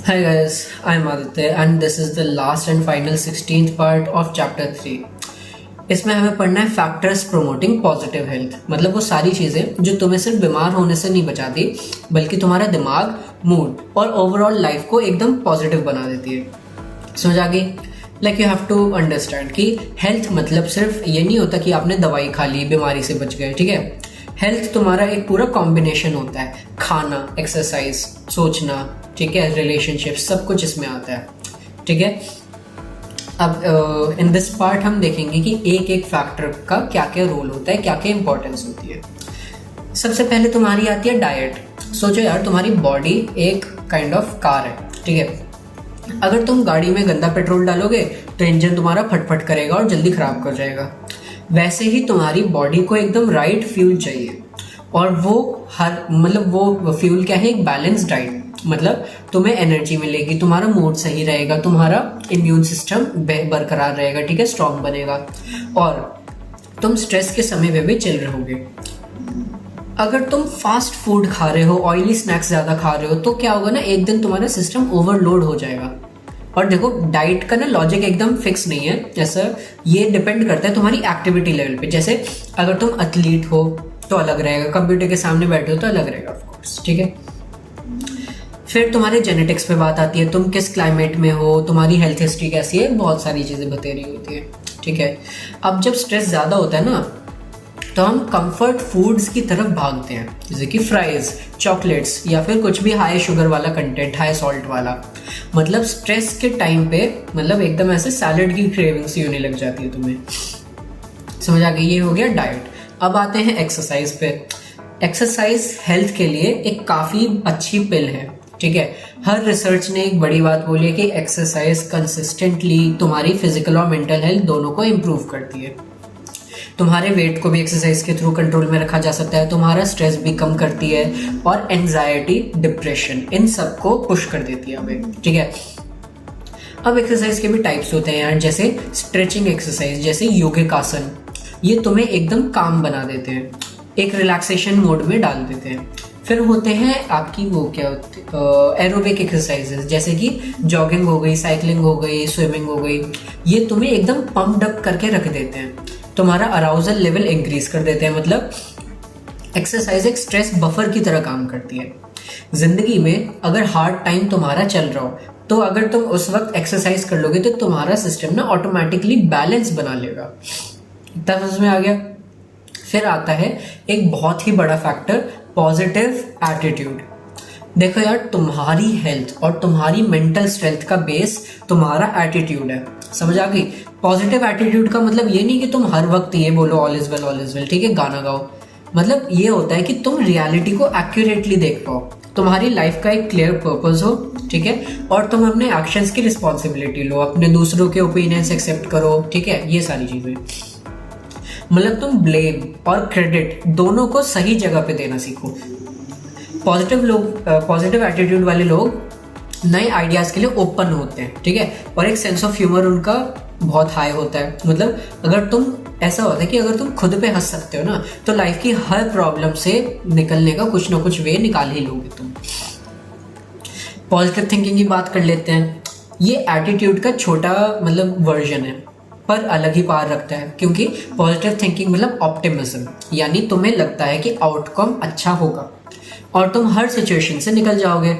Hi guys, I'm Aditya and this is the last and final 16th part of chapter 3. इसमें हमें पढ़ना है factors promoting positive health. मतलब वो सारी चीज़ें जो तुम्हें सिर्फ बीमार होने से नहीं बचाती बल्कि तुम्हारा दिमाग, मूड और ओवरऑल लाइफ को एकदम पॉजिटिव बना देती है। समझ आ गई? Like you have to understand कि हेल्थ मतलब सिर्फ ये नहीं होता कि आपने दवाई खा ली, बीमारी से बच गए। ठीक है, हेल्थ तुम्हारा एक पूरा कॉम्बिनेशन होता है। खाना, एक्सरसाइज, सोचना, ठीक है, रिलेशनशिप, सब कुछ इसमें आता है। ठीक है, अब इन दिस पार्ट हम देखेंगे कि एक एक फैक्टर का क्या क्या रोल होता है, क्या क्या इंपॉर्टेंस होती है। सबसे पहले तुम्हारी आती है डाइट। सोचो यार, तुम्हारी बॉडी एक काइंड ऑफ कार है। ठीक है, अगर तुम गाड़ी में गंदा पेट्रोल डालोगे तो इंजन तुम्हारा फटफट करेगा और जल्दी खराब कर जाएगा। वैसे ही तुम्हारी बॉडी को एकदम राइट फ्यूल चाहिए, और वो वो फ्यूल क्या है? एक बैलेंस डाइट। मतलब तुम्हें एनर्जी मिलेगी, तुम्हारा मूड सही रहेगा, तुम्हारा इम्यून सिस्टम बरकरार रहेगा, ठीक है, स्ट्रांग बनेगा, और तुम स्ट्रेस के समय में भी चिल रहोगे। अगर तुम फास्ट फूड खा रहे हो, ऑयली स्नैक्स ज़्यादा खा रहे हो, तो क्या होगा ना, एक दिन तुम्हारा सिस्टम ओवरलोड हो जाएगा। और देखो, डाइट का ना लॉजिक एकदम फिक्स नहीं है। जैसा ये डिपेंड करता है तुम्हारी एक्टिविटी लेवल पे। जैसे अगर तुम एथलीट हो तो अलग रहेगा, कंप्यूटर के सामने बैठे हो तो अलग रहेगा, ऑफ कोर्स। ठीक है, फिर तुम्हारे जेनेटिक्स पे बात आती है, तुम किस क्लाइमेट में हो, तुम्हारी हेल्थ हिस्ट्री कैसी है, बहुत सारी चीज़ें बतेरी होती है। ठीक है, अब जब स्ट्रेस ज़्यादा होता है ना, तो हम कंफर्ट फूड्स की तरफ भागते हैं, जैसे कि फ्राइज, चॉकलेट्स, या फिर कुछ भी हाई शुगर वाला कंटेंट, हाई सॉल्ट वाला। मतलब स्ट्रेस के टाइम पे मतलब एकदम ऐसे सैलड की क्रेविंग्स होने लग जाती है तुम्हें। समझ आ गई? ये हो गया डाइट। अब आते हैं एक्सरसाइज पे। एक्सरसाइज हेल्थ के लिए एक काफ़ी अच्छी पिल है। ठीक है, हर रिसर्च ने एक बड़ी बात बोली है कि एक्सरसाइज कंसिस्टेंटली तुम्हारी फिजिकल और मेंटल हेल्थ दोनों को इम्प्रूव करती है। तुम्हारे वेट को भी एक्सरसाइज के थ्रू कंट्रोल में रखा जा सकता है, तुम्हारा स्ट्रेस भी कम करती है, और एंजाइटी, डिप्रेशन, इन सब को पुश कर देती है हमें। ठीक है, अब एक्सरसाइज के भी टाइप्स होते हैं यार, जैसे स्ट्रेचिंग एक्सरसाइज, जैसे योगिक आसन, ये तुम्हें एकदम काम बना देते हैं, एक रिलैक्सेशन मोड में डाल देते हैं। फिर होते हैं आपकी वो क्या होती है, एरोबिक एक्सरसाइजेस, जैसे कि जॉगिंग हो गई, साइकिलिंग हो गई, स्विमिंग हो गई। ये तुम्हें एकदम पम्प्ड अप करके रख देते हैं, तुम्हारा अराउजल लेवल इंक्रीज कर देते हैं। मतलब एक्सरसाइज एक स्ट्रेस बफर की तरह काम करती है। जिंदगी में अगर हार्ड टाइम तुम्हारा चल रहा हो, तो अगर तुम उस वक्त एक्सरसाइज कर लोगे तो तुम्हारा सिस्टम ना ऑटोमेटिकली बैलेंस बना लेगा। इतना समझ में आ गया? फिर आता है एक बहुत ही बड़ा फैक्टर, पॉजिटिव एटीट्यूड। देखो यार, तुम्हारी हेल्थ और तुम्हारी मेंटल स्ट्रेंथ का बेस तुम्हारा एटीट्यूड है। समझ आ गई? पॉजिटिव एटीट्यूड का मतलब ये नहीं कि तुम हर वक्त ये बोलो all is well, all is well, ठीक है, गाना गाओ। मतलब ये होता है कि तुम रियलिटी को एक्यूरेटली देख पाओ, तुम्हारी लाइफ का एक क्लियर पर्पस हो, ठीक है, और तुम अपने एक्शंस की रिस्पॉन्सिबिलिटी लो, अपने दूसरों के ओपिनियंस एक्सेप्ट करो। ठीक है, ये सारी चीजें। मतलब तुम ब्लेम और क्रेडिट दोनों को सही जगह पे देना सीखो। पॉजिटिव एटीट्यूड वाले लोग नए आइडियाज के लिए ओपन होते हैं, ठीक है, और एक सेंस ऑफ ह्यूमर उनका बहुत हाई होता है। मतलब अगर तुम ऐसा होता है कि अगर तुम खुद पे हंस सकते हो ना, तो लाइफ की हर प्रॉब्लम से निकलने का कुछ ना कुछ वे निकाल ही लोगे तुम। पॉजिटिव थिंकिंग की बात कर लेते हैं। ये एटीट्यूड का छोटा वर्जन है, पर अलग ही पार रखता है, क्योंकि पॉजिटिव थिंकिंग मतलब ऑप्टिमिज्म, यानी तुम्हें लगता है कि आउटकम अच्छा होगा और तुम हर सिचुएशन से निकल जाओगे।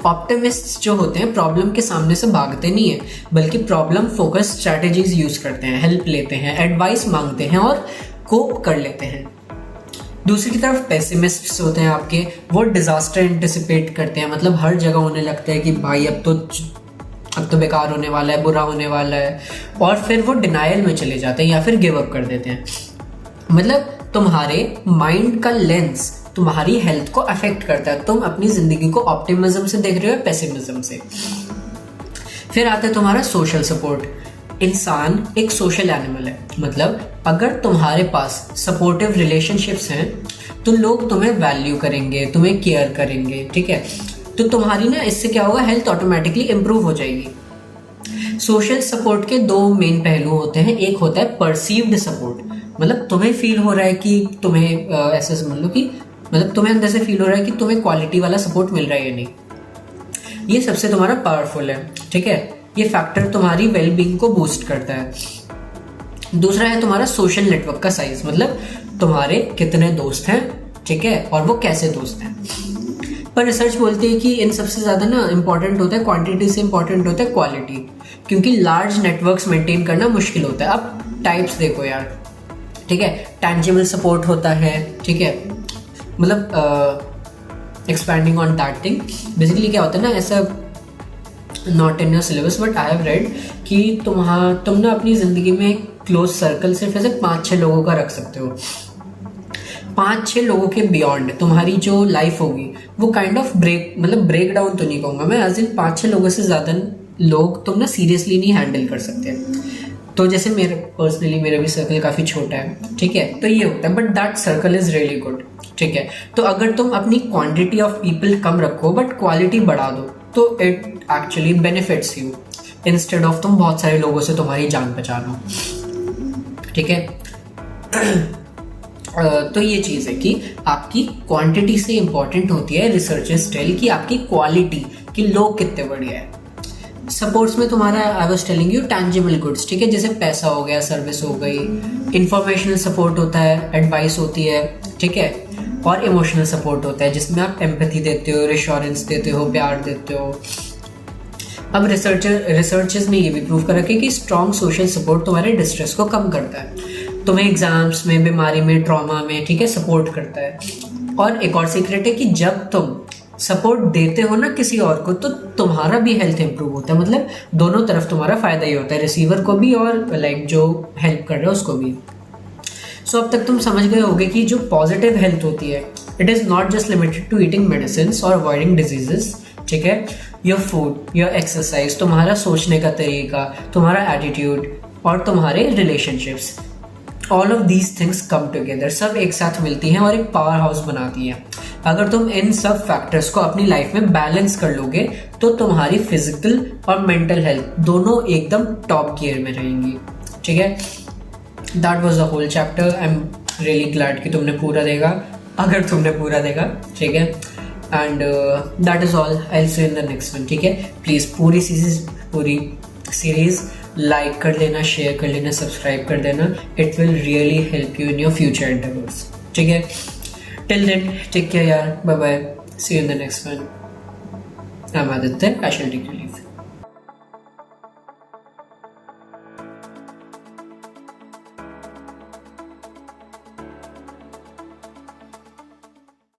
ऑप्टिमिस्ट जो होते हैं प्रॉब्लम के सामने से भागते नहीं है, बल्कि प्रॉब्लम फोकस स्ट्रैटेजीज यूज करते हैं, हेल्प लेते हैं, एडवाइस मांगते हैं और कोप कर लेते हैं। दूसरी की तरफ पेसिमिस्ट्स होते हैं आपके, वो डिजास्टर एंटिसिपेट करते हैं। मतलब हर जगह उन्हें लगता है कि भाई अब तो बेकार होने वाला है, बुरा होने वाला है, और फिर वो डिनायल में चले जाते हैं या फिर गिव अप कर देते हैं। मतलब तुम्हारे माइंड का लेंस तुम्हारी हेल्थ को अफेक्ट करता है। तुम अपनी जिंदगी को ऑप्टिमिज्म से देख रहे हो, पेसिमिज्म से। फिर आता है तुम्हारा सोशल सपोर्ट। इंसान एक सोशल एनिमल है। मतलब अगर तुम्हारे पास सपोर्टिव रिलेशनशिप्स हैं तो लोग तुम्हें वैल्यू करेंगे, तुम्हें केयर करेंगे, ठीक है, तो तुम्हारी ना इससे क्या होगा, हेल्थ ऑटोमेटिकली इंप्रूव हो जाएगी। सोशल सपोर्ट के दो मेन पहलू होते हैं। एक होता है परसीव्ड सपोर्ट, मतलब तुम्हें फील हो रहा है कि तुम्हें ऐसे समझ लो कि मतलब तुम्हें अंदर से फील हो रहा है कि तुम्हें क्वालिटी वाला सपोर्ट मिल रहा है या नहीं। ये सबसे तुम्हारा पावरफुल है, ठीक है। ये फैक्टर तुम्हारी वेलबींग को बूस्ट करता है। दूसरा है तुम्हारा सोशल नेटवर्क का साइज, मतलब तुम्हारे कितने दोस्त हैं, ठीक है, और वो कैसे दोस्त हैं। पर रिसर्च बोलती है कि इन सबसे ज्यादा ना इंपॉर्टेंट होता है, क्वांटिटी से इंपॉर्टेंट होता है क्वालिटी, क्योंकि लार्ज नेटवर्क्स मेंटेन करना मुश्किल होता है। अब टाइप्स देखो यार, ठीक है, टैंजिबल सपोर्ट होता है, ठीक है, मतलब expanding on that thing, basically क्या होता है ना, ऐसा not in your syllabus but I have read कि तुम ना अपनी जिंदगी में क्लोज सर्कल सिर्फ ऐसे 5-6 लोगों का रख सकते हो। 5-6 लोगों के बियॉन्ड तुम्हारी जो लाइफ होगी वो काइंड ऑफ ब्रेक डाउन तो नहीं कहूँगा मैं, एज इन 5-6 लोगों से ज़्यादा लोग तुम ना सीरियसली नहीं हैंडल कर सकते। तो जैसे मेरा भी सर्कल काफ़ी छोटा है, ठीक है, तो ये होता है, but that circle is really good, ठीक है। तो अगर तुम अपनी क्वांटिटी ऑफ पीपल कम रखो बट क्वालिटी बढ़ा दो तो it actually benefits you, instead of तुम बहुत सारे लोगों से तुम्हारी जान पहचानो, ठीक है। तो ये चीज़ है कि आपकी क्वांटिटी से इंपॉर्टेंट होती है रिसर्चर्स टेल कि आपकी क्वालिटी, कि लोग कितने बढ़िया है। सपोर्ट्स में तुम्हारा I was telling you tangible goods, ठीक है, जैसे पैसा हो गया, सर्विस हो गई, इंफॉर्मेशनल सपोर्ट होता है, एडवाइस होती है, ठीक है, और इमोशनल सपोर्ट होता है जिसमें आप एम्पैथी देते हो, रिश्योरेंस देते हो, प्यार देते हो। अब रिसर्चर्स ने ये भी प्रूव करा कि स्ट्रॉन्ग सोशल सपोर्ट तुम्हारे डिस्ट्रेस को कम करता है, तुम्हें एग्जाम्स में, बीमारी में, ट्रॉमा में, ठीक है, सपोर्ट करता है। और एक और सीक्रेट है कि जब तुम सपोर्ट देते हो ना किसी और को तो तुम्हारा भी हेल्थ इंप्रूव होता है, मतलब दोनों तरफ तुम्हारा फायदा ही होता है, रिसीवर को भी और लाइक जो हेल्प कर रहा है उसको भी। सो अब तक तुम समझ गए होगे कि जो पॉजिटिव हेल्थ होती है it is not just limited to eating medicine और अवॉइडिंग डिजीजेस, ठीक है। योर फूड, योर एक्सरसाइज, तुम्हारा सोचने का तरीका, तुम्हारा एटीट्यूड और तुम्हारे relationships, all of these things come together, सब एक साथ मिलती हैं और एक पावर हाउस बनाती हैं। अगर तुम इन सब फैक्टर्स को अपनी लाइफ में बैलेंस कर लोगे तो तुम्हारी फिजिकल और मेंटल हेल्थ दोनों एकदम टॉप गियर में रहेंगी, ठीक है। That was the whole chapter. I am really glad कि तुमने पूरा देखा, अगर तुमने पूरा देखा, ठीक है। And that is all, I will see you in the next one, ठीक है। प्लीज़ पूरी सीरीज लाइक कर लेना, शेयर कर लेना, सब्सक्राइब कर देना, it will really help you in your future interviews, ठीक है। टिल देन टेक केयर यार, bye bye, see you in the next one. I am Aditya, I shall take you.